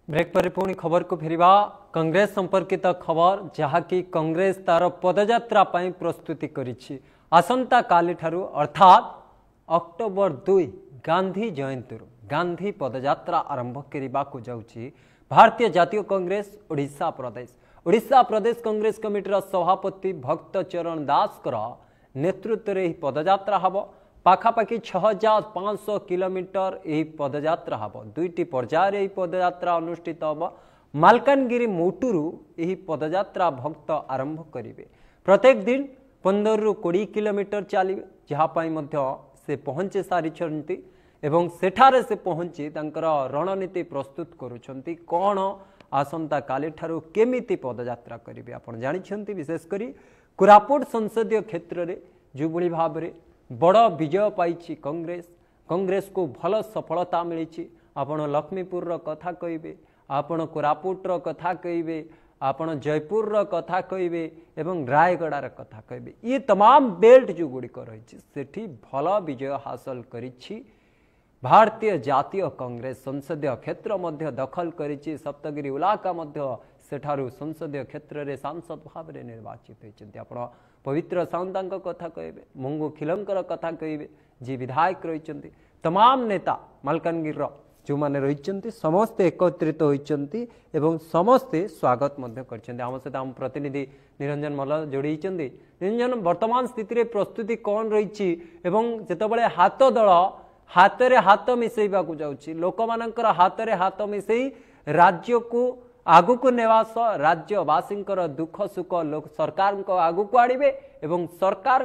Break पर पुणी खबर को फेरिबा कांग्रेस संपर्कित खबर जहाँकि कांग्रेस तार पदयात्रा पाई प्रस्तुति करिछि। आसंता काली ठारू अर्थात अक्टोबर 2 गांधी जयंती गांधी पदयात्रा आरंभ करने को जाउछि। भारतीय जातीय कांग्रेस ओडिशा प्रदेश कांग्रेस कमिटीर सभापति भक्त चरण दास नेतृत्व में पदयात्रा हब। पाखापाखि 6500 किलोमीटर यह पदयात्रा हम दुईटी पर्यायर यह पदयात्रा अनुष्ठित हम। मालकानगिरी मोटुरु यह पदयात्रा भक्त आरंभ करेंगे। प्रत्येक दिन 15 ରୁ 20 किलोमीटर चलिए जहाँपाई से पहुँचे सारी एवं सेठारे से पहुँची तांकर रणनीति प्रस्तुत करुछंती। कौन आसंता काली ठारू केमिति पदयात्रा करेंगे आपन जानिछंती। विशेषकर कोरापुट संसदीय क्षेत्र में जो भली भाव में बड़ विजय पाई कांग्रेस को भल सफलता मिली। आपण लक्ष्मीपुर कथा कहे, आपण कोरापुटर कथा कहे, आपण जयपुर कथा कहे एवं रायगड़ार कथा कहे। ये तमाम बेल्ट जो गुड़िक रही सेठी भल विजय हासिल करिछि। भारतीय जातीय कांग्रेस संसदीय क्षेत्र मध्य दखल करिछि। सप्तगिरी इलाका मध्य सेठारु संसदीय क्षेत्र में सांसद भाव में निर्वाचित होती। आपण पवित्र साउंता कथा कहे, मंगू खिलंकर कथा कहे, जी विधायक रही तमाम नेता मालकानगिरी जो मैंने रही समस्ते एकत्रित होती एवं समस्ते स्वागत कर। आम सहित आम प्रतिनिधि निरंजन मल्ल जोड़ी। निरंजन वर्तमान स्थिति प्रस्तुति कौन रही जितेबाला हाथ दल हाथ में हाथ मिसेबा जाऊँगी लोक मानकर हाथ में हाथ मिसई राज्य को आगु को नेवास राज्यवासी दुख सुख सरकार आगु को आड़े एवं सरकार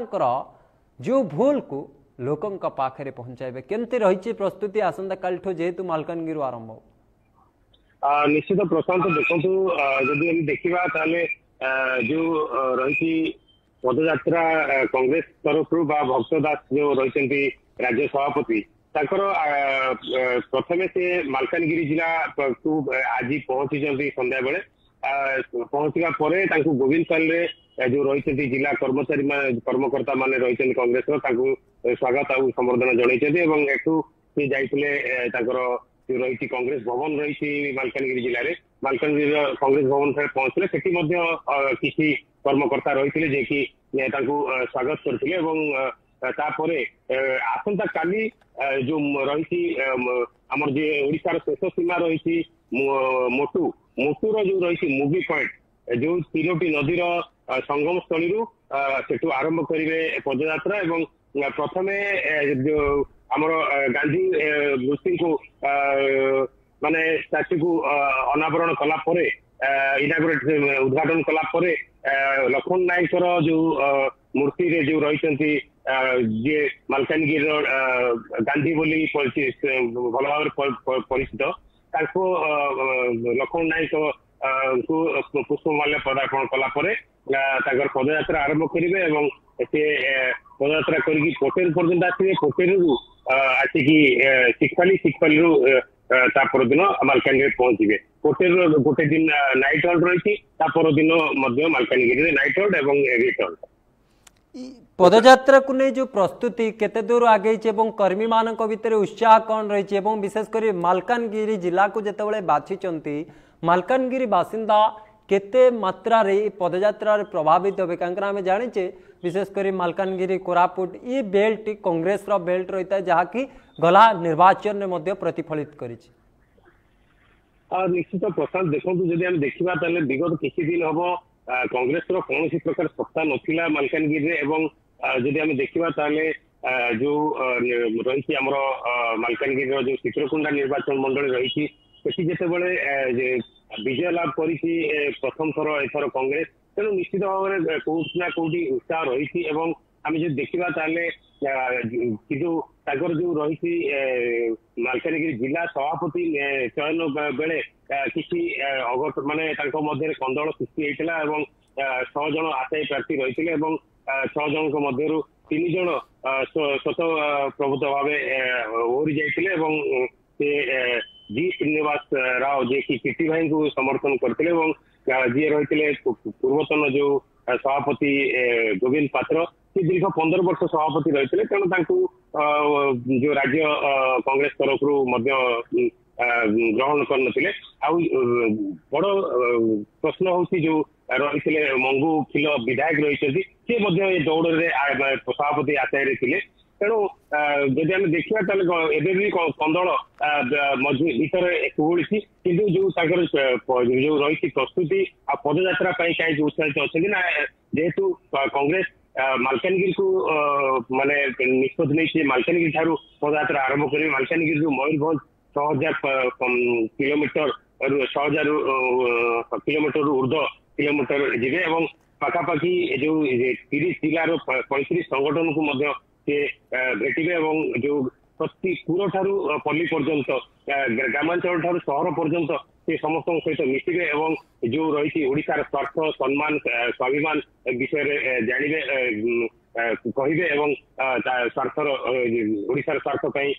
जो भूल को लोकों पाखे पहुंचाइबे केमती रही प्रस्तुति आसंता कालठो जेहेतु मालकानगिरी आरंभ निश्चित प्रशांत देखु जदि देखा जो रही पदयात्रा कांग्रेस तरफ भक्त दास जो रही राज्य सभापति प्रथमे से मालकानगिरी जिला को आज पहुंची संध्या बेले पहुंचवा गोविंदपाल जो रही जिला कर्मचारी कर्मकर्ता मान रही कांग्रेस स्वागत आ संबर्धना जनई एठू सी जाते जो रही कांग्रेस भवन रही मालकानगिरी जिले में मालकानगिरी कांग्रेस भवन पहुंचले किसी कर्मकर्ता रही जे कि स्वागत करते आसंता काली जो रही आमर जे ओडिशार शेष सीमा रही मोटूर जो रही मुगी पॉइंट जो 3टी नदीर संगम स्थली सेठू आरंभ करेंगे पदयात्रा एवं प्रथमे जो आमर गांधी मूर्ति को माने स्टैच्यू को अनावरण कला इनागुरेट उद्घाटन कला लक्ष्मण नायक जो मूर्ति रे जो रही जे मालकानगिरी गांधी बोली भल भाव परिचित लक्ष्मण नायक को पुष्पमाल्य पदार्पण कला पदयात्रा आरंभ करेंगे और पदयात्रा करके पोटेर पर्यटन आसवे पोटेरू आसिकी शिखपाली दिन मालकानगिरी पहुंचे पोटेर गोटे दिन नाइट हल्ट रही दिन मालकानगिरी नाइट हल्ट और रिटर्न पदयात्रा को नहीं जो प्रस्तुति केते दूर आगे कर्मी मान भितर उत्साह कौन रही विशेषकर मालकानगिरी जिला को जितेबाला बाछी मालकानगिरी बासिंदा केते मात्रा रे पदयात्रा प्रभावित होबे कांकरा हमें जानिचे विशेषकर मालकानगिरी कोरापुट ये बेल्ट कांग्रेस रो बेल्ट रही है जहाँ की गला निर्वाचन में मध्य प्रतिफलित करिछि। निश्चित प्रशांत देखो जब देखा विगत किसी दिन हम कांग्रेस कौन प्रकार सत्ता नथिला मालकानगिरी एवं जदि आम देखा जो रही आमर मालकानगिरी जो चित्रकुंडा निर्वाचन मंडली रही जितेबाला विजय लाभ कर प्रथम थर एथर कांग्रेस तेणु निश्चित भाव में कौटी ना कौटी उत्साह रही आम जो देखा किंतु जो रही मालकानगिरी जिला सभापति चयन बेले किसी अगत माने कंदल सृष्टि होता है 6 जन आशायी प्रार्थी रही 6 जन मध्य 3 जन स्वत प्रभुत्व भाव ओहरी जाते जी श्रीनिवास राव जे कि कीर्ति भाई को समर्थन करते जी रही पूर्वतन जो सभापति गोविंद पात्र सी दीर्घ 15 वर्ष सभापति रही तेणु जो राज्य कांग्रेस तरफ ଗ୍ରହଣ କରିନଥିଲେ। ଆଉ ବଡ ପ୍ରଶ୍ନ ହଉଛି ଯୋଉ ରହିଥିଲେ ମଙ୍ଗୁ ଖିଲ ବିଧାୟକ ରହିଛନ୍ତି, ସେ ମଧ୍ୟ ଏ ଦୌଡ଼ରେ ସଭାପତି ଆଶାୟରେ ଥିଲେ। ତେଣୁ ଯଦି ଆମେ ଦେଖିବା ତାହେଲେ ଏବେ ବି କନ୍ଦଳ ଭିତରେ କୁହୁଳିଛି, କିନ୍ତୁ ଯୋଉ ତାଙ୍କର ଯୋଉ ରହିଛି ପ୍ରସ୍ତୁତି ଆଉ ପଦଯାତ୍ରା ପାଇଁ କାହିଁକି ଉତ୍ସାହିତ ଅଛନ୍ତି ନା, ଯେହେତୁ କଂଗ୍ରେସ ମାଲକାନଗିରିକୁ ମାନେ ନିଷ୍ପତ୍ତି ନେଇଛି ମାଲକାନଗିରି ଠାରୁ ପଦଯାତ୍ରା ଆରମ୍ଭ କରିବେ। ମାଲକାନଗିରିରୁ ମୟୂରଭଞ୍ଜ 6000 କିଲୋମିଟର 6000 କିଲୋମିଟରରୁ ଉର୍ଦ୍ଧ୍ୱ କିଲୋମିଟର ଯିବେ ଏବଂ ପାଖାପାଖି ଯୋଉ 30 ଜିଲ୍ଲାର 35 ସଂଗଠନକୁ ମଧ୍ୟ ସେ ଭେଟିବେ ଏବଂ ଯୋଉ ପ୍ରତି ପୁର ଠାରୁ ପଲ୍ଲୀ ପର୍ଯ୍ୟନ୍ତ ଗ୍ରାମାଞ୍ଚଳ ଠାରୁ ସହର ପର୍ଯ୍ୟନ୍ତ ସେ ସମସ୍ତଙ୍କ ସହିତ ମିଶିବେ ଏବଂ ଯୋଉ ରହିଛି ଓଡିଶାର ସ୍ୱାର୍ଥ ସମ୍ମାନ ସ୍ୱାଭିମାନ ବିଷୟରେ ଜାଣିବେ କହିବେ ଏବଂ ସ୍ୱାର୍ଥର ଓଡିଶାର ସ୍ୱାର୍ଥ ପାଇଁ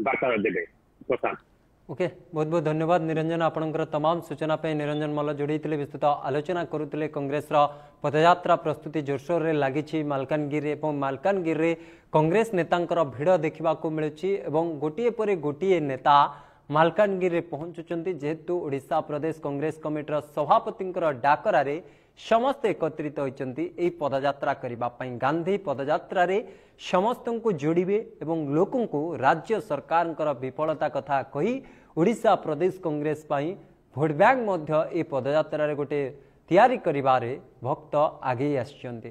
ବାର୍ତ୍ତା ଦେବେ। ପ୍ରଶାନ୍ତ ओके बहुत बहुत धन्यवाद निरंजन आपणकर तमाम सूचना पे निरंजन मल्ल जोड़ी विस्तृत आलोचना करुले कांग्रेस पदयात्रा प्रस्तुति जोरसोर रे लगी मालकानगिरी और मालकानगिरी कांग्रेस नेतांकर भिड़ देखा मिलूँ गोटे पर गोटे नेता मालकानगिरी पहुंचुंट जेहेतु ओडिशा प्रदेश कांग्रेस कमिटर सभापति डाकर समस्त एकत्रित होती पदयात्रा करने गांधी पदयात्रा समस्त को जोड़े और लोक राज्य सरकार विफलता कथा कही ओडिशा प्रदेश कांग्रेस भोट बैंक पदयात्रा गोटे तैयारी करिबारे भक्त आगे आछंती।